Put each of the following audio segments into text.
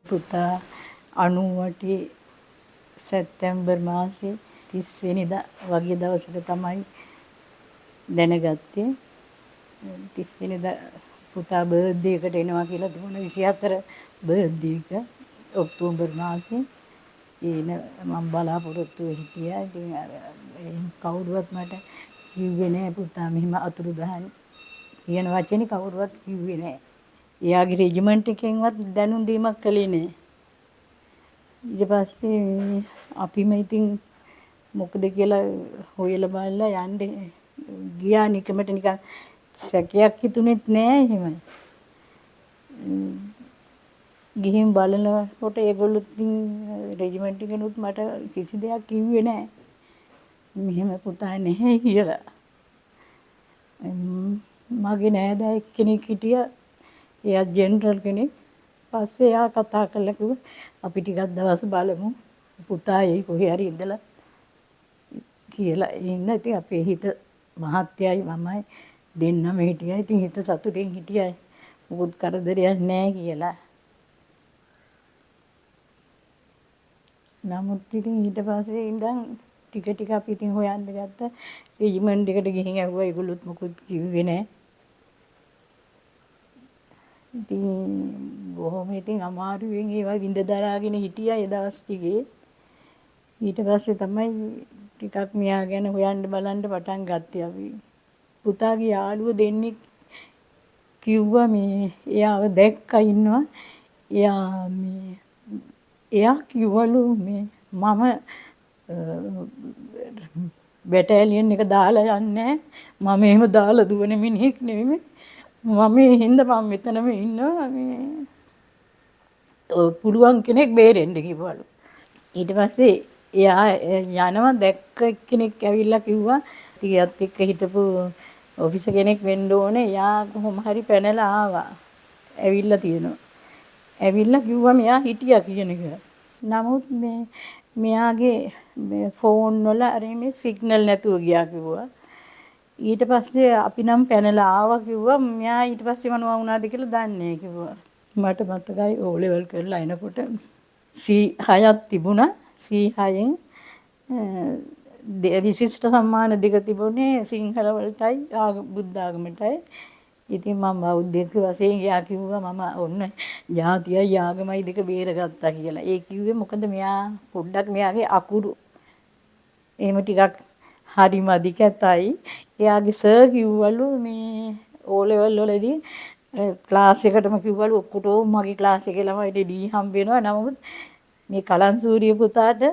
පුතා 98 සැප්තැම්බර් මාසේ 30 වෙනිදා වගේ දවසක තමයි දැනගත්තේ. 30 වෙනිදා පුතා බර්ත්ඩේ එකට එනවා කියලා තිබුණා 24 බර්ත්ඩේ එක ඔක්තෝබර් මාසේ. ඒන මම බලාපොරොත්තු හිටියා. ඉතින් කවුරුවත් මට කිව්වේ නෑ පුතා මෙහෙම අතුරුදහන් කියන වචනේ කවුරුවත් කිව්වේ නෑ. එයාගේ රෙජිමන්ට් එකෙන්වත් දැනුම් දීමක් කළේ නෑ. ඊට පස්සේ අපිම ඉතින් මොකද කියලා හොයලා බලලා යන්න ගියා නිකමට නිකන් සැකයක් හිතුනේත් නෑ එහෙම. ගිහින් බලනකොට ඒගොල්ලෝ ඉතින් රෙජිමන්ට් එකනොත් මට කිසි දෙයක් කිව්වේ නෑ. මෙහෙම පුතා නැහැ කියලා. මගේ නෑදෑ එක්කෙනෙක් හිටියා. එයා ජෙනරල් කෙනෙක්. පස්සේ එයා කතා කරලා කිව්වා අපි ටිකක් දවස් බලමු. පුතා එයි කොහේ හරි ඉඳලා කියලා. ඉන්න ඉතින් අපේ හිත මහත්තයයි මමයි දෙන්නම හිටියා. ඉතින් හිත සතුටින් හිටියා. මොකුත් කරදරයක් නෑ කියලා. නමුත් ඉතින් ඊට පස්සේ ඉඳන් ටික අපි ඉතින් හොයන්න ගත්තා. රෙජිමන්ට් එකට ගිහින් ඇහුවා ඒගොල්ලොත් මොකුත් කිව්වේ නෑ. ඉතින් බොහොම ඉතින් අමාරුවෙන් ඒවා විඳ දරාගෙන හිටියා ඒ දවස් ටිකේ. ඊට පස්සේ තමයි ටිකක් මෙයා ගැන හොයන්න බලන්න පටන් ගත්තේ අපි. පුතාගේ යාළුවෝ දෙන්නෙක් කිව්වා මේ එයාව දැක්කා ඉන්නවා. එයා කිව්වලු මේ මම බැටාලියන් එක දාලා යන්නේ මම එහෙම දාලා දුවන මිනිහෙක් නෙමෙයි. මම හින්දා මම මෙතනම ඉන්නවා මේ පුළුවන් කෙනෙක් බේරෙන්න කිව්වලු. ඊට පස්සේ එයා යනවා දැක්ක කෙනෙක් ඇවිල්ලා කිව්වා ටිකත් එක්ක හිටපු ඔෆිසර් කෙනෙක් වෙන්න ඕනේ. එයා කොහොම හරි පැනලා ආවා. ඇවිල්ලා තියෙනවා. ඇවිල්ලා කිව්වා මෙයා හිටියා කියන එක. නමුත් මෙයාගේ ෆෝන් වල අර මේ සිග්නල් නැතුව ගියා කිව්වා. ඊට පස්සේ අපි නම් පැනලා ආවා කිව්වා. මෙයා ඊට පස්සේ මොනවා වුණාද කියලා දන්නේ නැහැ කිව්වා. මට මතකයි O level කරලා එනකොට C6ක් තිබුණා. C6න් විශිෂ්ට සම්මාන දෙක තිබුණේ සිංහල වලටයි බුද්ධ ආගමටයි. ඉතින් මම බෞද්ධයෙක් වශයෙන් එයා කිව්වා මම ඔන්න ජාතියයි ආගමයි දෙක බේරගත්තා කියලා. ඒ කිව්වේ මොකද මෙයා පොඩ්ඩක් මෙයාගේ අකුරු එහෙම ටිකක් හරි මදි කැතයි. එයාගේ සර් කිව්වලු මේ O level වලදී ක්ලාස් එකටම කිව්වලු ඔක්කොටම මගේ ක්ලාස් එකේ ළමයිට D හම්බ වෙනවා. නමුත් මේ කලන්සූරිය පුතාට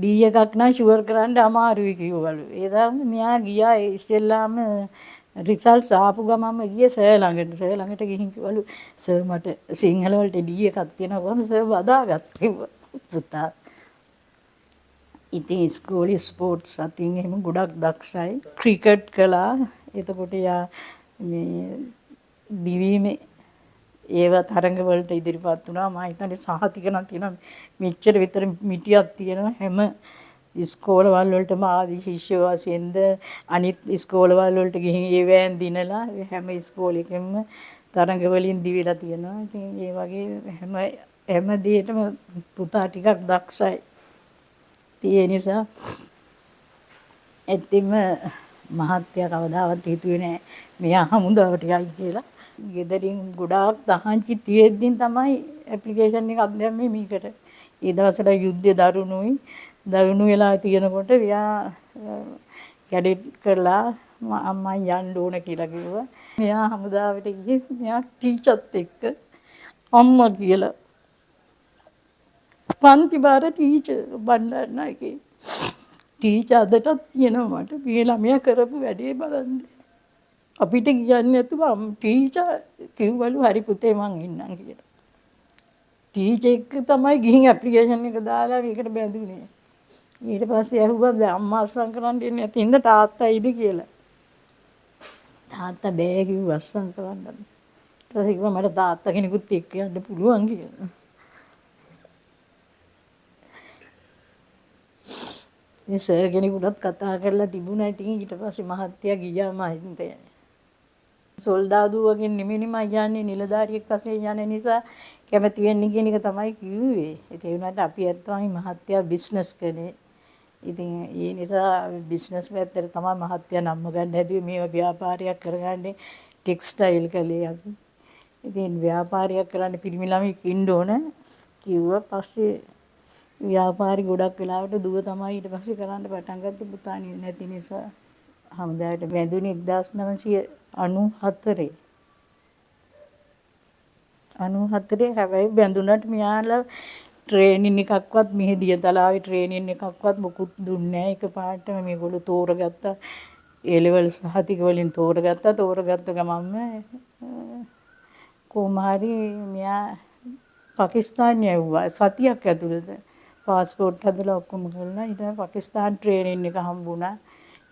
D එකක් නම් ෂුවර් කරන්න අමාරුයි කිව්වලු. ඒ තරම් මෙයා ගියා ඉස්සෙල්ලාම රිසල්ට්ස් ආපු ගමන්ම ගියේ සර් ළඟට. සර් ළඟට ගිහින් කිව්වලු සර් මට සිංහල වලට D එකක් තියෙනවා කොහොමද සර් බදාගත්තා කිව්වා පුතා. ඉතින් ඉස්කෝලේ ස්පෝර්ට්ස් අතින් එහෙම ගොඩක් දක්ෂයි. ක්‍රිකට් කළා. එතකොට යා මේ දිවීමේ ඒව තරඟ වලට ඉදිරිපත් වුණා. මම හිතන්නේ සහතික නම් තියෙනවා. මෙච්චර විතර මිටියක් තියෙනවා. හැම ඉස්කෝලවල් වලටම ආදි ශිෂ්‍ය වශයෙන්ද අනිත් ඉස්කෝලවල් වලට ගිහින් ඒවෑන් දිනලා හැම ඉස්කෝලෙකම තරඟ වලින් දිවිලා තියෙනවා. ඉතින් ඒ වගේ හැම දෙයකම පුතා ටිකක් දක්ෂයි. ඒ නිසා ඇත්තෙම මහත්තයා කවදාවත් හිතුවේ නෑ මෙයා හමුදාවට යයි කියලා. ගෙදරින් ගොඩාක් තහංචි තියෙද්දි තමයි ඇප්ලිකේෂන් එකක් දැම්මේ මේකට. ඒ දවස්වල යුද්ධය දරුණු වෙලා තියෙනකොට එයා කැඩෙට් කරලා අම්මා යන්න ඕන කියලා කිව්වා. මෙයා හමුදාවට ගියේ මෙයා ටීචර්ත් එක්ක අම්මා කියලා. පන්ති බාර ටීචර් බණ්ඩාරනායකේ. ටීචර් අදටත් කියනවා මට මේ ළමයා කරපු වැඩේ බලන්න. අපිට කියන්නේ නැතුව ටීචර් කිව්වලු හරි පුතේ මං ඉන්නම් කියලා. ටීචර් එක්ක තමයි ගිහින් ඇප්ලිකේෂන් එක දාලා මේකට බැඳුනේ. ඊට පස්සේ ඇහුවා දැන් අම්මා අස්සම් කරන්න ඉන්නේ නැති හින්දා තාත්තා ඉද කියලා. තාත්තා බෑ කිව්වා අස්සම් කරන්න. ඊට පස්සේ කිව්වා මට තාත්තා කෙනෙකුත් එක්ක යන්න පුළුවන් කියලා. මේ සර් කෙනෙකුටත් කතා කරලා තිබුණා. ඉතින් ඊට පස්සේ මහත්තයා ගියා මහින්දේ. සොල්දාදුවගේ නෙමෙයිම යන්නේ නිලධාරියෙක් වශයෙන් යන නිසා කැමති වෙන්නේ කියන එක තමයි කිව්වේ. ඒ වුණාට අපි ඇත්තමයි මහත්තයා බිස්නස් කළේ. ඉතින් ඒ නිසා බිස්නස් පැත්තට තමයි මහත්තයා නම්ම ගන්න හැදුවේ මේ ව්‍යාපාරයක් කරගන්නේ ටෙක්ස්ටයිල් කළේ අපි. ඉතින් ව්‍යාපාරයක් කරන්න පිරිමි ළමෙක් ඉන්න ඕන කිව්වා. පස්සේ ව්‍යාපාරي ගොඩක් වෙලාවට දුව තමයි ඊට පස්සේ කරන්න පටන් ගත්තේ පුතා නැති නිසා. හමුදාවට වැඳුනේ 1994. 94 හැබැයි බැඳුනට මෙයාලා ට්‍රේනින් එකක්වත් මෙහි දියතලාවේ ට්‍රේනින් එකක්වත් මොකුත් දුන්නේ නැහැ. එකපාරටම මේගොල්ලෝ තෝරගත්තා. ඒ ලෙවල් සහතික වලින් තෝරගත්ත ගමන්ම කොහොම හරි මෙයා පාකිස්තාන් යවුවා. සතියක් ඇතුළත පාස්පෝර්ට් හදලා ඔක්කොම කරලා ඊට පස්සේ පාකිස්තාන් ට්‍රේනින් එක හම්බුණා.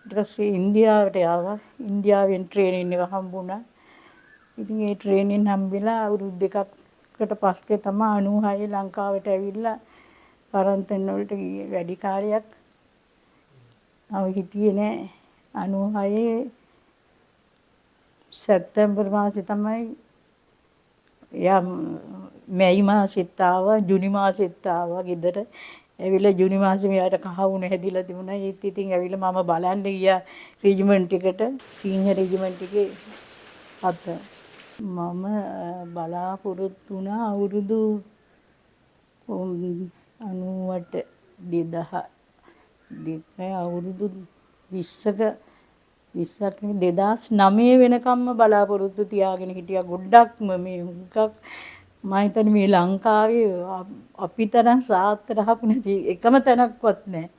ඊට පස්සේ ඉන්දියාවට ආවා. ඉන්දියාවෙන් ට්‍රේනින් එක හම්බුණා. ඉතින් ඒ ට්‍රේනින් හම්බෙලා අවුරුදු දෙකකට පස්සේ තමයි 96 ලංකාවට ඇවිල්ලා පරන්තෙන් වලට ගියේ. වැඩි කාලයක් හිටියේ නෑ. 96 සැප්තැම්බර් මාසේ තමයි එයා මැයි මාසෙත් ආවා, ජුනි මාසෙත් ආවා ගෙදර. ඇවිල්ලා ජුනි මාසේ මෙයාට කහවුණ හැදිලා තිබුණා. ඒත් ඉතින් ඇවිල්ලා මම බලන්න ගියා රෙජිමන්ට් එකට. සිංහ රෙජිමන්ට් එකේ අත මම බලාපොරොත්තු වුණා අවුරුදු 98 2002 අවුරුදු 20ක 2009 වෙනකම්ම බලාපොරොත්තු තියාගෙන හිටියා. ගොඩක්ම මේ මුකක් මම හිතන්නේ මේ ලංකාවේ අපිතරම් සාත්‍තර හපු නැති එකම තැනක්වත් නැහැ.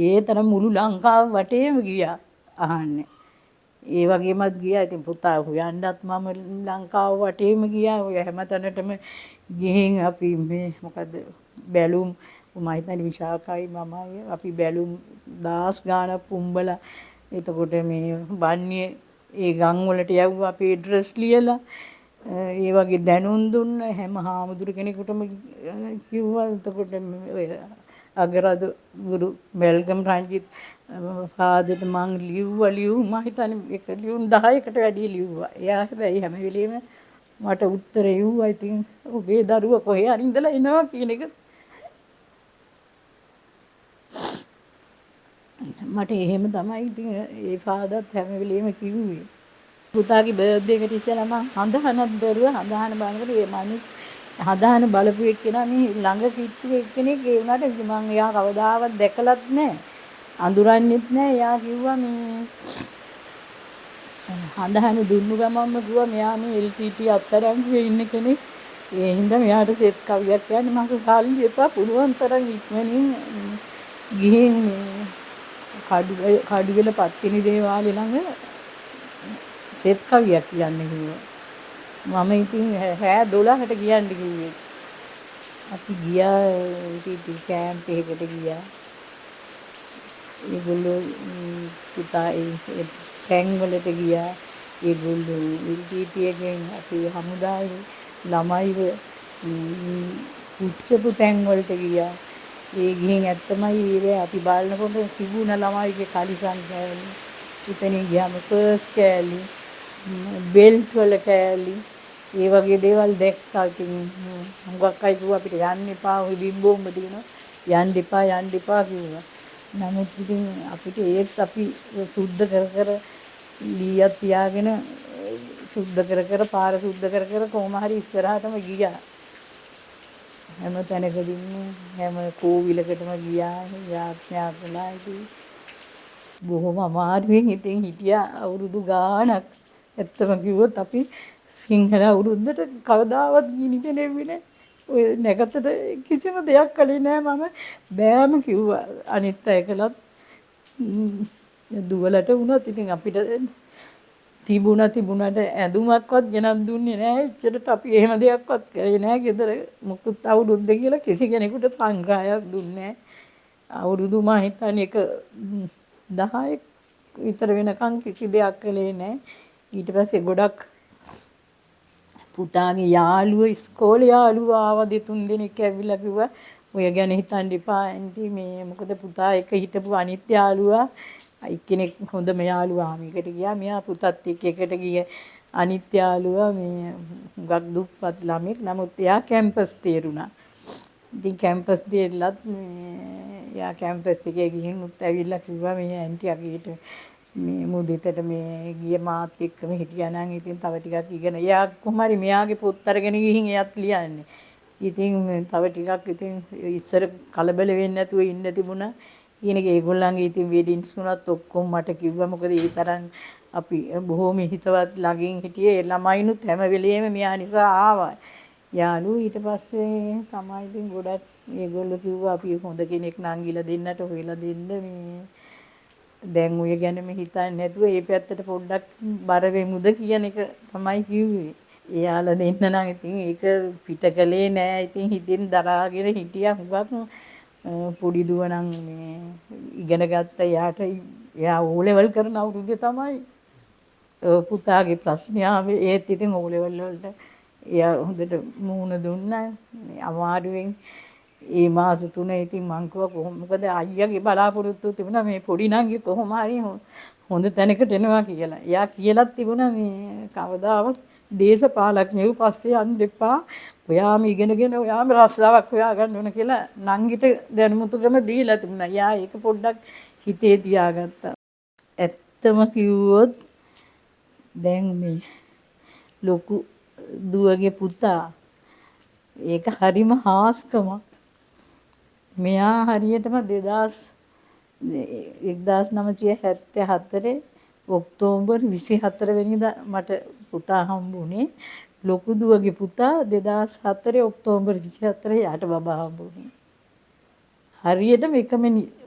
ඒ තරම් මුළු ලංකාව වටේම ගියා අහන්නේ. ඒ වගේමත් ගියා. ඉතින් පුතා හොයන්නත් මම ලංකාව වටේම ගියා. ඔය හැම තැනටම ගිහින් අපි මේ මොකද බැලුම් මම හිතන්නේ විශාකයි මමයි අපි බැලුම් 10 ගාණක් පුම්බලා එතකොට මේ බන්නේ ඒ ගම් වලට යවුවා අපේ ඇඩ්‍රස් ලියලා ඒ වගේ දැනුම් දුන්න හැම හාමුදුරු කෙනෙකුටම කිව්වා. එතකොට ඔය අගරද ගුරු මෙල්ගම් රංජිත් ෆාදර්ට මං ලියුවා මම හිතන්නේ එක ලියුම් 10කට වැඩි ලියුවා. එයා හැබැයි හැම වෙලෙම මට උත්තර එව්වා. ඉතින් ඔබේ දරුවා කොහේ හරි ඉඳලා එනවා කියන එක මට එහෙම තමයි ඉතින් ඒ ෆාදර්ත් හැම වෙලෙම කිව්වේ. පුතාගේ බර්ත්ඩේ එකට ඉස්සෙල්ලා මම හඳහනක් බැලුවා. හඳහන බලනකොට මේ මිනිස් හඳහන බලපු එක්කෙනා මේ ළඟ කිට්ටු එක්කෙනෙක් ඒ වුණාට මම එයා කවදාවත් දැකලත් නැහැ. අඳුරන්නෙත් නැහැ. එයා කිව්වා මේ හඳහන දුන්නු ගමන්ම කිව්වා මෙයා මේ LTT අත්අඩංගුවේ ඉන්න කෙනෙක්. ඒ හින්දා මෙයාට සෙත් කවියක් කියන්නේ මම සාලි එපා පුළුවන් තරම් ඉක්මනින් ගිහින් කඩුවෙල පත්තිනි දේවාලේ ළඟ සෙත් කවියක් කියන්න කිව්වා. මම ඉතින් 12ට කියන්න කිව්වේ. අපි ගියා ඉතින් කැම්ප් එකකට ගියා. ඒගොල්ලෝ පුතා ඒ ටැංක් වලට ගියා. ඒගොල්ලෝ LTT එකෙන් අපි හමුදායේ ළමයිව උච්චපු ටැංක් වලට ගියා. ඒ ගිහින් ඇත්තමයි ඒ අපි බලනකොට තිබුණ ළමයිගේ කලිසම් කෑලි. ඉතින් ගියාම පර්ස් කෑලි, බෙල්ට් වල කෑලි, ඒ වගේ දේවල් දැක්කා. ඉතින් හුඟක් අය කිව්වා අපිට යන්න එපා ඔය බිම්බෝම්බ තියෙනවා. යන්න එපා කිව්වා. නමුත් ඉතින් අපිට ඒත් අපි සුද්ධ කර ලීයක් තියාගෙන සුද්ධ කර පාර සුද්ධ කර කොහොම හරි ඉස්සරහටම ගියා. හැම තැනකදීම හැම කෝවිලකටම ගියා. යාඥා කළා. ඉතින් බොහොම අමාරුවෙන් ඉතින් හිටියා අවුරුදු ගාණක්. ඇත්තම කිව්වොත් අපි සිංහල අවුරුද්දට කවදාවත් ගිනි පෙනෙන්නේ නැහැ. ඔය නැකතට කිසිම දෙයක් කළේ නැහැ මම. බෑම කිව්වා. අනිත් අය කළත් දුවලට වුණත් ඉතින් අපිට තිබුණට ඇඳුමක්වත් ගෙනත් දුන්නේ නැහැ. එච්චරට අපි එහෙම දෙයක්වත් කරේ නැහැ. ගෙදර මොකුත් අවුරුද්ද කියලා කිසි කෙනෙකුට සංග්‍රහයක් දුන්නේ නැහැ. අවුරුදු මම හිතන්නේ එක 10ක් විතර වෙනකන් කිසි දෙයක් කළේ නැහැ. ඊට පස්සේ ගොඩක් පුතාගේ යාළුවෝ ඉස්කෝලේ යාළුවෝ ආවා 2-3 දෙනෙක් ඇවිල්ලා කිව්වා ඔය ගැන හිතන්න එපා ඇන්ටි මේ මොකද පුතා එක හිටපු අනිත් යාළුවා එක්කෙනෙක් හොඳම යාළුවා මේකට ගියා. මෙයා පුතත් එක්ක එකට ගිය අනිත් යාළුවා මේ හුඟක් දුප්පත් ළමෙක්. නමුත් එයා කැම්පස් තේරුණා. ඉතින් කැම්පස් දෙල්ලත් යා කැම්පස් එකේ ගිහින් උත් ඇවිල්ලා කිව්වා මේ ඇන්ටියාගේට මේ මුදිතට මේ ගිය මාත් එක්කම හිටියා නම් ඉතින් තව ටිකක් ඉගෙන එයා කොහොම හරි මෙයාගේ පොත් අරගෙන ගිහින් එයාත් ලියන්නේ. ඉතින් තව ටිකක් ඉතින් ඉස්සර කලබල වෙන්නේ නැතුව ඉන්න තිබුණා. කියන එක ඒගොල්ලන්ගේ ඉතින් වෙඩින්ස් උනත් ඔක්කොම මට කිව්වා. මොකද ඒ තරම් අපි බොහොම හිතවත් ළඟින් හිටියේ. ළමයිනුත් හැම වෙලෙම මෙයා නිසා ආවා. යාළුවෝ ඊට පස්සේ තමයි ඉතින් ගොඩක් ඒගොල්ලෝ කිව්වා අපි හොඳ කෙනෙක් නංගිලා දෙන්නට හොයලා දෙන්න මේ දැන් ඔය ගැනම හිතන්නේ නැතුව ඒ පැත්තට පොඩ්ඩක් බර වෙමුද කියන එක තමයි කිව්වේ. එයාලා දෙන්න නම් ඉතින් ඒක පිට කළේ නෑ. ඉතින් හිතින් දරාගෙන හිටියා හුඟක් පොඩි දුව නම් මේ ඉගෙන ගත්ත එයා ඕ ලෙවල් කරන අවුරුද්දේ තමයි පුතාගේ ප්‍රශ්න ආවේ. ඒත් ඉතින් ඕ ලෙවල් වලට එයා හොඳට මුහුණ දුන්නා. අමාරුවෙන් ඒ මාස 3 ඉතින් මං කිව්වා මොකද අයියාගේ බලාපොරොත්තු තිබුණා මේ පොඩි නංගි කොහොම හරි හොඳ තැනකට එනවා කියලා. එයා කියලාත් තිබුණා මේ කවදාවත් දේශපාලඥයෝ පස්සේ යන්න එපා. ඔයාම ඉගෙනගෙන ඔයාම රස්සාවක් හොයාගන්න ඕන කියලා නංගිට දැනුමුතුකම දීලා තිබුණා. එයා ඒක පොඩ්ඩක් හිතේ තියාගත්තා. ඇත්තම කිව්වොත් දැන් මේ ලොකු දුවගේ පුතා ඒක හරිම හාස්කමක්. මෙයා හරියටම 1974 ඔක්තෝබර් 24 වෙනිදා මට පුතා හම්බුනේ. ලොකු දුවගේ පුතා 2004 ඔක්තෝබර් 24 යාට බබා හම්බුනේ. හරියටම එකම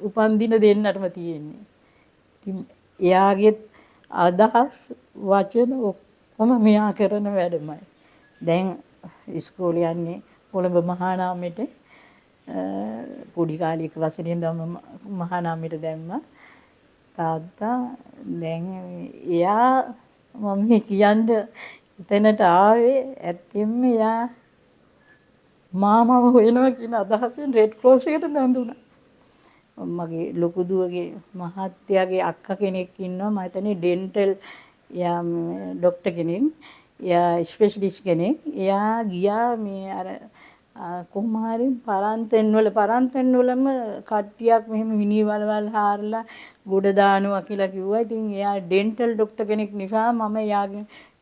උපන්දින දෙන්නටම තියෙන්නේ. ඉතින් එයාගේ අදහස් වචන ඔක්කොම මෙයා කරන වැඩමයි. දැන් ඉස්කෝලේ යන්නේ කොළඹ මහානාමෙට පොඩි කාලේ එක වසරෙන් දම මහානාමෙට දැම්මා. තාත්තා දැන් එයා මම කියන්න එතනට ආවේ ඇත්තෙන්ම එයා මාමව හොයනවා කියන අදහසෙන් රෙඩ් ක්‍රෝස් එකට බැඳුණා. මගේ ලොකු දුවගේ මහත්තයාගේ අක්කා කෙනෙක් ඉන්නවා. මම හිතන්නේ ඩෙන්ටල් එයා ડોක්ටර් කෙනෙක්. එයා ස්පෙෂලිස්ට් කෙනෙක්. එයා ගියා මේ අර කොහොම හරි පරන්තෙන් වලම කට්ටියක් මෙහෙම මිනිවලවල් හාරලා ගොඩ දානවා කියලා කිව්වා. ඉතින් එයා ඩෙන්ටල් ડોක්ටර් කෙනෙක් නිසා මම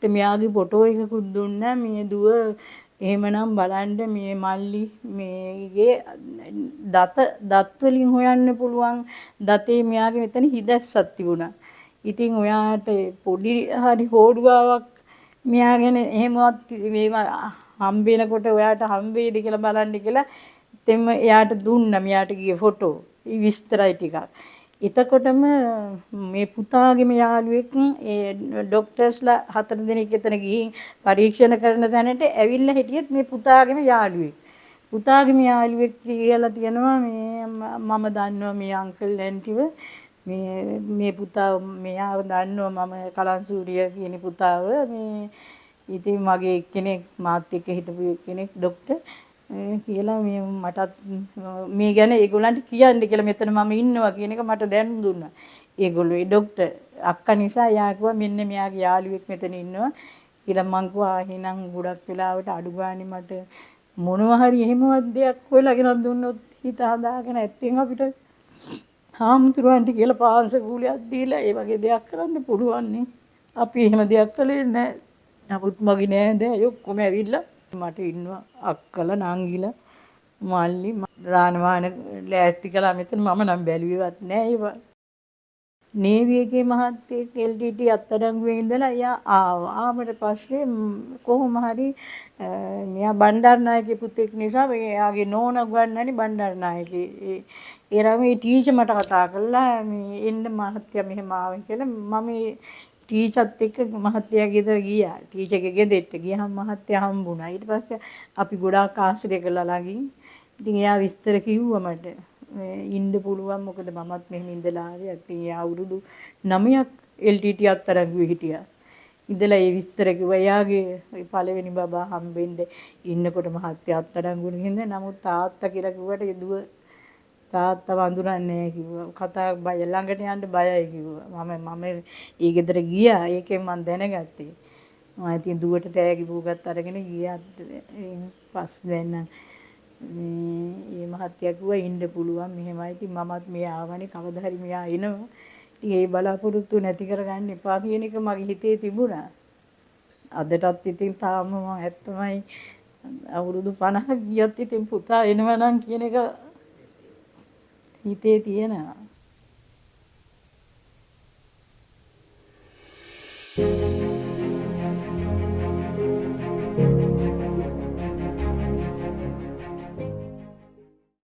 මෙයාගේ ෆොටෝ එකකුත් දුන්නා. මේ දුව එහෙමනම් බලන්න මේ මල්ලි මේගේ දත් වලින් හොයන්න පුළුවන් දතේ මෙයාගේ මෙතන හිදැස්සක් තිබුණා. ඉතින් ඔයාට පොඩි හරි හොඩුවාවක් මෙයා ගැන එහෙමවත් මේවා හම්බෙනකොට ඔයාට හම්බෙයිද කියලා බලන්න කියලා දෙන්න එයාට දුන්නා. මෙයාට ගියේ ෆොටෝ විස්තරයි ටිකක්. එතකොටම මේ පුතාගේම යාළුවෙක් ඒ ડોක්ටර්ස්ලා 4 දෙනෙක් එතන ගිහින් පරීක්ෂණ කරන තැනට ඇවිල්ලා හිටියෙත් මේ පුතාගේම යාළුවෙක්. පුතාගේම යාළුවෙක් කියලා තියෙනවා මේ මම දන්නවා මේ අංකල් ඇන්ටිව මේ පුතා මෙයාව දන්නවා මම කලන්සූරිය කියන පුතාව මේ ඉතින් මගේ එක්කෙනෙක් මාත් එක්ක හිටපු කෙනෙක් ડોක්ටර් කියලා මේ මටත් මේ ගැන ඒගොල්ලන්ට කියන්න කියලා මෙතන මම ඉන්නවා කියන එක මට දැනුම් දුන්නා. ඒගොල්ලෝ ඒ ડોක්ටර් අක්කා නිසා යා කිව්වා මෙන්න මෙයාගේ යාළුවෙක් මෙතන ඉන්නවා කියලා. මං කිව්වා එහෙනම් ගොඩක් වෙලාවට අඩු ගානේ මට මොනවා හරි එහෙමවත් දෙයක් හොයලා ගෙනත් දුන්නොත් හිත හදාගෙන ඇත්තෙන් අපිට හාමුදුරුවන්ට කියලා පාංශ කූලියක් දීලා ඒ වගේ දෙයක් කරන්න පුළුවන් නේ. අපි එහෙම දෙයක් කළේ නැහැ. නමුත් මගේ නෑදෑයෝ ඔක්කොම ඇවිල්ලා මට ඉන්නවා අක්කලා නංගිලා මල්ලි දානමාන ලෑස්ති කළා මෙතන. මම නම් බැලුවේවත් නෑ ඒවා. නේවි එකේ මහත්තයෙක් LTT අත්අඩංගුවේ ඉඳලා එයා ආවා. ආවට පස්සේ කොහොම හරි මෙයා බණ්ඩාරනායකගේ පුතෙක් නිසා එයාගේ නෝනා ගන්නනි බණ්ඩාරනායකේ ඒ ළමයි ටීචර් මට කතා කළා මේ එන්න මහත්තයා මෙහෙම ආවා කියලා. මම ටීචර්ත් එක්ක මහත්තයා ගෙදර ගියා. ටීචර්ගේ ගෙදරට ගියාම මහත්තයා හම්බුණා. ඊට පස්සේ අපි ගොඩාක් ආශ්‍රය කළා ළඟින්. ඉතින් එයා විස්තර කිව්වා මට. ඉන්න පුළුවන් මොකද මමත් මෙහෙම ඉඳලා ආවේ. ඉතින් එයා අවුරුදු 9ක් LTT අත්අඩංගුවේ හිටියා. ඉඳලා ඒ විස්තර කිව්වා. එයාගේ පළවෙනි බබා හම්බෙන්න ඉන්නකොට මහත්තයා අත්අඩංගුවේ හින්දා. නමුත් තාත්තා කියලා කිව්වට ඒ දුව තාත්තා වඳුරන්නේ නැහැ කිව්වා. කතා බය ළඟට යන්න බයයි කිව්වා. මම ඒ ගෙදර ගියා. ඒකෙන් මම දැනගත්තේ. මම ඉතින් දුවට තෑගි පූගත් අරගෙන ගියා. පස්සේ දැන් නම් මේ මහත්තයා කිව්වා ඉන්න පුළුවන් මෙහෙමයි. ඉතින් මමත් මේ ආවනේ කවදා හරි මෙයා එනවා. ඉතින් ඒ බලාපොරොත්තු නැති කරගන්න එපා කියන එක මගේ හිතේ තිබුණා. අදටත් ඉතින් තාම මම ඇත්තමයි අවුරුදු 50 ගියත් ඉතින් පුතා එනවා නම් කියන එක හිතේ තියෙනවා.